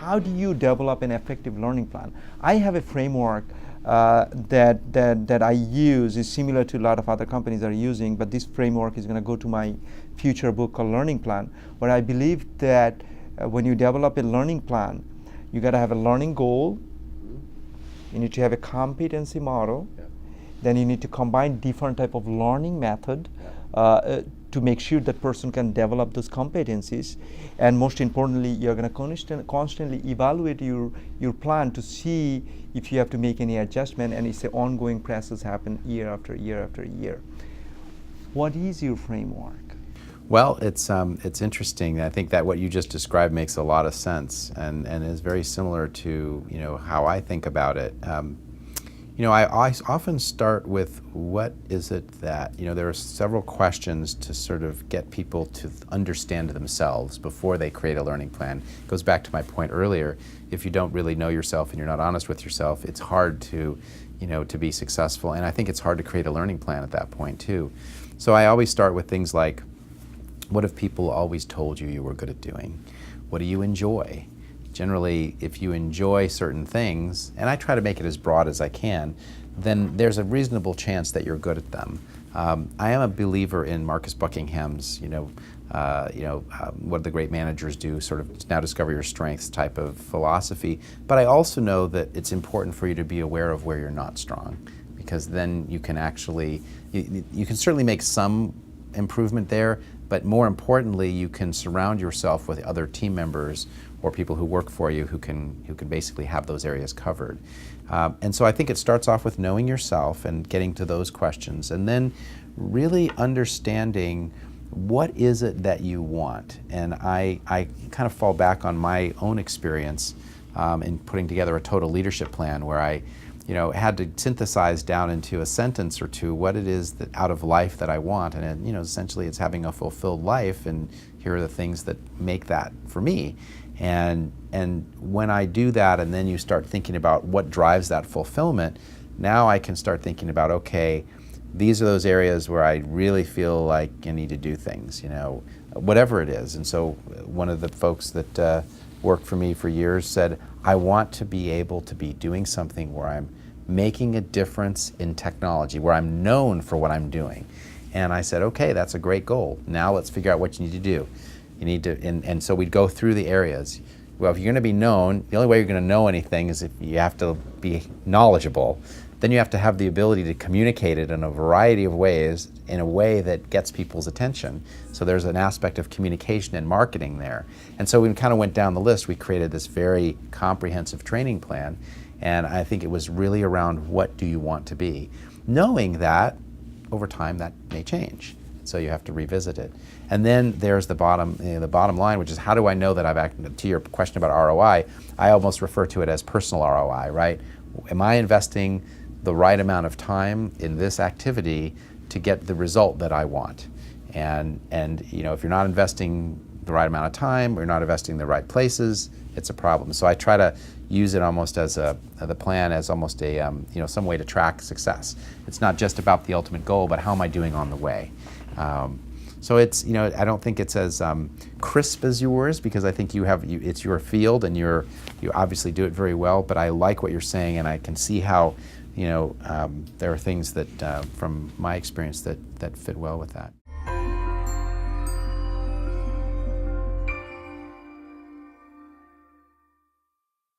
how do you develop an effective learning plan? I have a framework that I use. Is similar to a lot of other companies are using, but this framework is going to go to my future book called Learning Plan, where I believe that when you develop a learning plan, you got to have a learning goal, you need to have a competency model, then you need to combine different type of learning method to make sure that person can develop those competencies, and most importantly, you're going to constantly evaluate your plan to see if you have to make any adjustment, and it's an ongoing process happen year after year after year. What is your framework? Well, it's interesting. I think that what you just described makes a lot of sense, and is very similar to how I think about it. I often start with what is it that, there are several questions to sort of get people to understand themselves before they create a learning plan. It goes back to my point earlier. If you don't really know yourself and you're not honest with yourself, it's hard to be successful. And I think it's hard to create a learning plan at that point too. So I always start with things like, what have people always told you were good at doing? What do you enjoy? Generally, if you enjoy certain things, and I try to make it as broad as I can, then there's a reasonable chance that you're good at them. I am a believer in Marcus Buckingham's, what the great managers do, sort of now discover your strengths type of philosophy. But I also know that it's important for you to be aware of where you're not strong, because then you can actually, you can certainly make some improvement there, but more importantly, you can surround yourself with other team members or people who work for you who can basically have those areas covered. And so I think it starts off with knowing yourself and getting to those questions, and then really understanding what is it that you want. And I kind of fall back on my own experience in putting together a total leadership plan, where I had to synthesize down into a sentence or two what it is that out of life that I want, and essentially it's having a fulfilled life, and here are the things that make that for me. And when I do that, and then you start thinking about what drives that fulfillment, now I can start thinking about, okay, these are those areas where I really feel like I need to do things, whatever it is. And so one of the folks that worked for me for years said, I want to be able to be doing something where I'm making a difference in technology, where I'm known for what I'm doing. And I said, okay, that's a great goal. Now let's figure out what you need to do. You need to, and so we'd go through the areas. Well, if you're going to be known, the only way you're going to know anything is if you have to be knowledgeable. Then you have to have the ability to communicate it in a variety of ways, in a way that gets people's attention. So there's an aspect of communication and marketing there. And so we kind of went down the list. We created this very comprehensive training plan, and I think it was really around what do you want to be, knowing that over time that may change. So you have to revisit it. And then there's the bottom line, which is how do I know that I've acted? To your question about ROI, I almost refer to it as personal ROI, right? Am I investing the right amount of time in this activity to get the result that I want? And if you're not investing the right amount of time, or you're not investing in the right places, it's a problem. So I try to use it almost as the plan as almost a some way to track success. It's not just about the ultimate goal, but how am I doing on the way? So it's I don't think it's as crisp as yours, because I think it's your field and you obviously do it very well. But I like what you're saying, and I can see how there are things that from my experience that fit well with that.